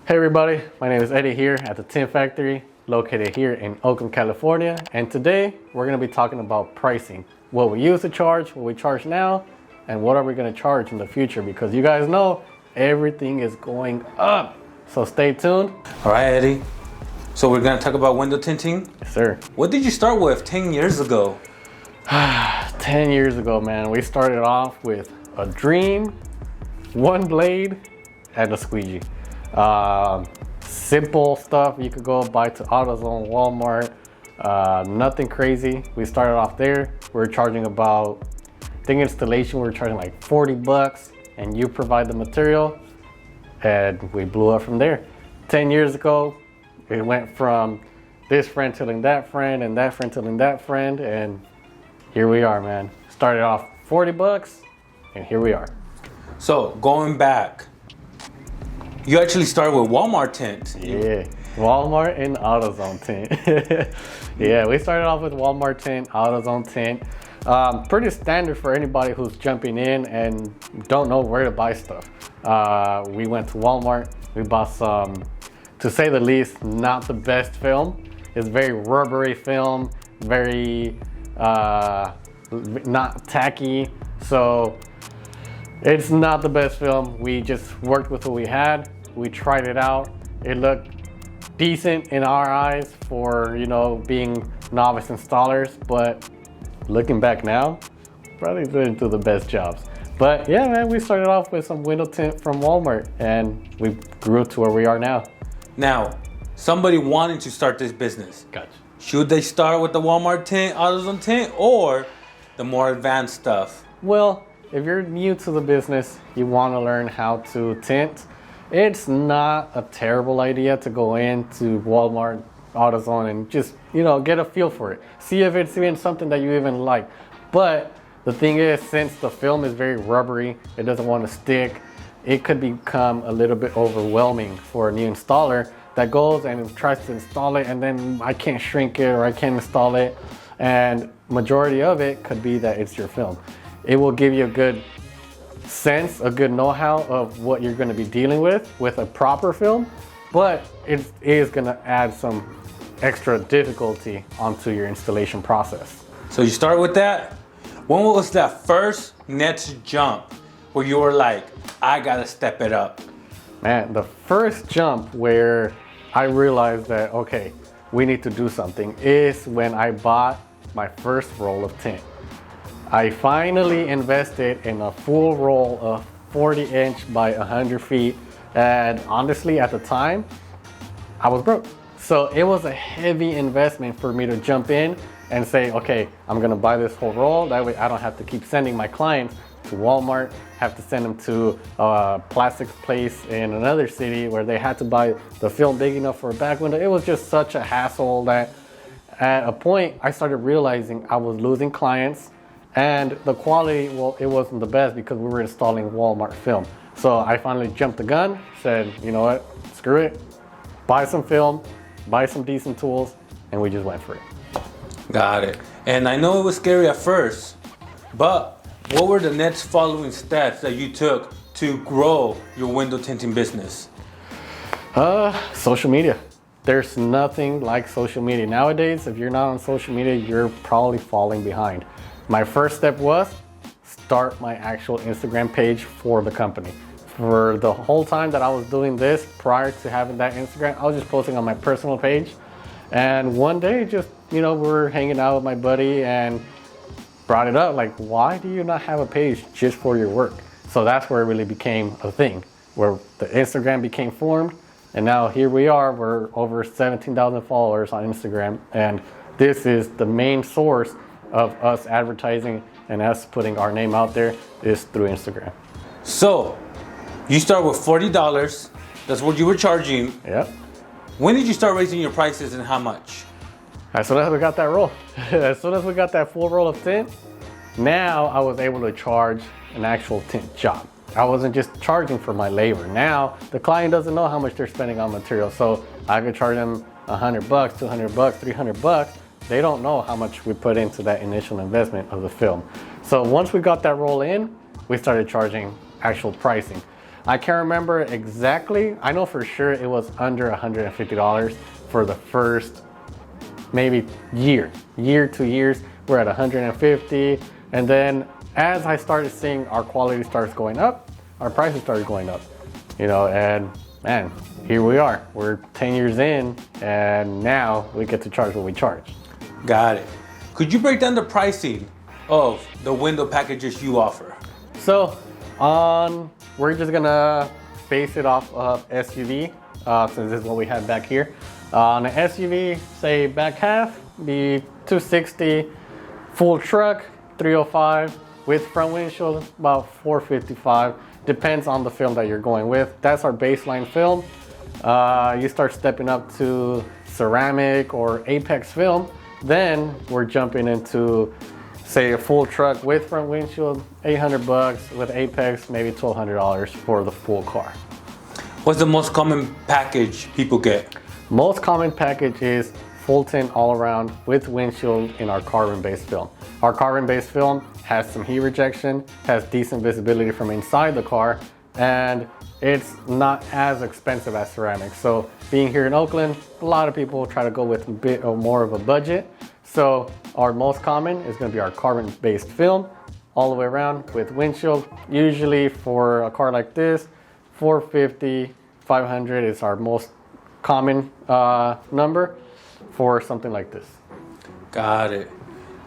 Hey everybody, my name is Eddie here at the Tint Factory, located here in Oakland, California. And today we're going to be talking about pricing. What we used to charge, what we charge now, and what are we going to charge in the future, because you guys know everything is going up. So stay tuned. All right, Eddie. So we're going to talk about window tinting? Yes, sir. What did you start with 10 years ago? 10 years ago, man, we started off with a dream, one blade, and a squeegee. Simple stuff you could go buy to AutoZone, Walmart, nothing crazy. We started off there. We were charging about, I think installation, we were charging like 40 bucks and you provide the material, and we blew up from there. 10 years ago, it went from this friend telling that friend and that friend telling that friend, and here we are, man. Started off 40 bucks and here we are. So going back, you actually started with Walmart Tint. Yeah, Walmart and AutoZone Tint. Yeah, we started off with Walmart Tint, AutoZone Tint. Pretty standard for anybody who's jumping in and don't know where to buy stuff. We went to Walmart, we bought some, to say the least, not the best film. It's very rubbery film, very not tacky. So it's not the best film. We just worked with what we had. We tried it out. It looked decent in our eyes for, you know, being novice installers, but looking back now, probably didn't do the best jobs. But yeah, man, we started off with some window tint from Walmart and we grew to where we are now. Now, somebody wanting to start this business. Gotcha. Should they start with the Walmart Tint, AutoZone Tint, or the more advanced stuff? Well, if you're new to the business, you want to learn how to tint, it's not a terrible idea to go into Walmart, AutoZone, and just, you know, get a feel for it. See if it's even something that you even like. But the thing is, since the film is very rubbery, it doesn't want to stick, it could become a little bit overwhelming for a new installer that goes and tries to install it, and then I can't shrink it or I can't install it. And majority of it could be that it's your film. It will give you a good sense, a good know-how of what you're going to be dealing with a proper film, but it is going to add some extra difficulty onto your installation process. So you start with that. When was that first next jump where you were like, I gotta step it up? Man, the first jump where I realized that, okay, we need to do something is when I bought my first roll of tint. I finally invested in a full roll of 40-inch by 100 feet. And honestly, at the time, I was broke. So it was a heavy investment for me to jump in and say, okay, I'm gonna buy this whole roll. That way I don't have to keep sending my clients to Walmart, have to send them to a plastics place in another city where they had to buy the film big enough for a back window. It was just such a hassle that at a point I started realizing I was losing clients. And the quality, well, it wasn't the best because we were installing Walmart film. So I finally jumped the gun, said, you know what, screw it, buy some film, buy some decent tools, and we just went for it. Got it. And I know it was scary at first, but what were the next following steps that you took to grow your window tinting business? Social media. There's nothing like social media. Nowadays, if you're not on social media, you're probably falling behind. My first step was start my actual Instagram page for the company. For the whole time that I was doing this, prior to having that Instagram, I was just posting on my personal page. And one day, just, you know, we were hanging out with my buddy and brought it up, like, why do you not have a page just for your work? So that's where it really became a thing, where the Instagram became formed. And now here we are, we're over 17,000 followers on Instagram. And this is the main source of us advertising and us putting our name out there is through Instagram. So you start with $40. That's what you were charging. Yep. When did you start raising your prices and how much? As soon as we got that roll, as soon as we got that full roll of tint, now I was able to charge an actual tint job. I wasn't just charging for my labor. Now the client doesn't know how much they're spending on material. So I could charge them $100, $200, $300. They don't know how much we put into that initial investment of the film. So once we got that roll in, we started charging actual pricing. I can't remember exactly. I know for sure it was under $150 for the first maybe year, 2 years. We're at 150, and then as I started seeing our quality starts going up, our prices started going up, you know, and man, here we are. We're 10 years in, and now we get to charge what we charge. Got it. Could you break down the pricing of the window packages you offer? So we're just gonna base it off of SUV, since this is what we have back here. On an SUV, say back half, be 260, full truck, 305, with front windshield, about 455. Depends on the film that you're going with. That's our baseline film. You start stepping up to ceramic or Apex film, then we're jumping into, say, a full truck with front windshield, $800, with Apex, maybe $1,200 for the full car. What's the most common package people get? Most common package is full tint all around with windshield in our carbon-based film. Our carbon-based film has some heat rejection, has decent visibility from inside the car, and it's not as expensive as ceramic. So being here in Oakland, a lot of people try to go with a bit or more of a budget. So our most common is going to be our carbon-based film all the way around with windshield. Usually for a car like this, 450, 500 is our most common number for something like this. Got it.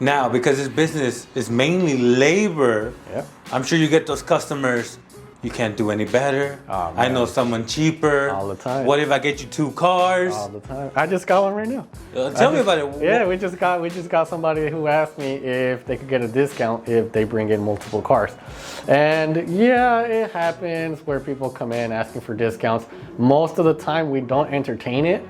Now, because this business is mainly labor, Yep. I'm sure you get those customers, you can't do any better. Oh, I man. know someone cheaper. All the time. What if I get you 2 cars? All the time. I just got one right now. Tell me about it. Yeah, we just got somebody who asked me if they could get a discount if they bring in multiple cars. And yeah, it happens where people come in asking for discounts. Most of the time we don't entertain it,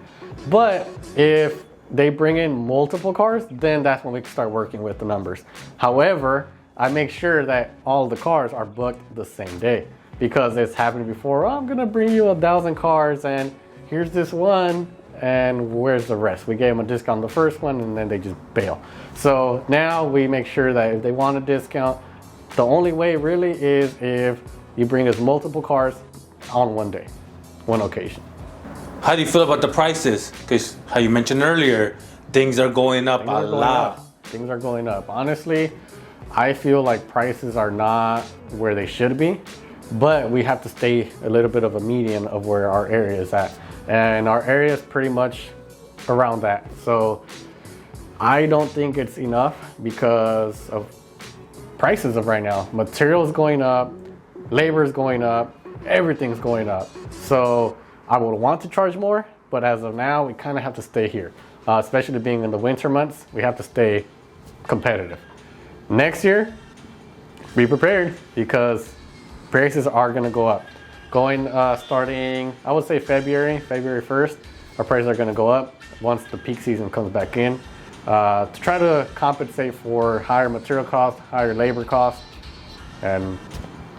but if they bring in multiple cars, then that's when we can start working with the numbers. However, I make sure that all the cars are booked the same day, because it's happened before. Oh, I'm gonna bring you 1,000 cars and here's this one, and where's the rest? We gave them a discount on the first one and then they just bail. So now we make sure that if they want a discount, the only way really is if you bring us multiple cars on one day, one occasion. How do you feel about the prices? Because how you mentioned earlier, things are going up a lot. Things are going up. Honestly, I feel like prices are not where they should be, but we have to stay a little bit of a median of where our area is at. And our area is pretty much around that. So I don't think it's enough because of prices of right now. Materials going up, labor is going up, everything's going up. So I would want to charge more, but as of now, we kind of have to stay here. Especially being in the winter months, we have to stay competitive. Next year, be prepared because prices are going to go up. Starting, I would say February 1st, our prices are going to go up once the peak season comes back in, to try to compensate for higher material costs, higher labor costs, and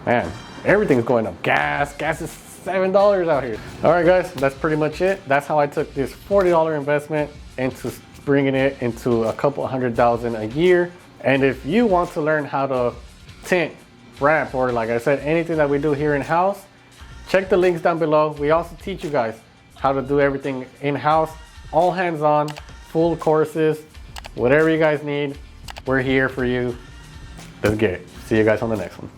man, everything's going up. Gas is $7 out here. All right, guys, that's pretty much it. That's how I took this $40 investment into bringing it into a couple $100,000 a year. And if you want to learn how to tint, wrap, or like I said, anything that we do here in-house, check the links down below. We also teach you guys how to do everything in-house, all hands-on, full courses, whatever you guys need, we're here for you. Let's get it. See you guys on the next one.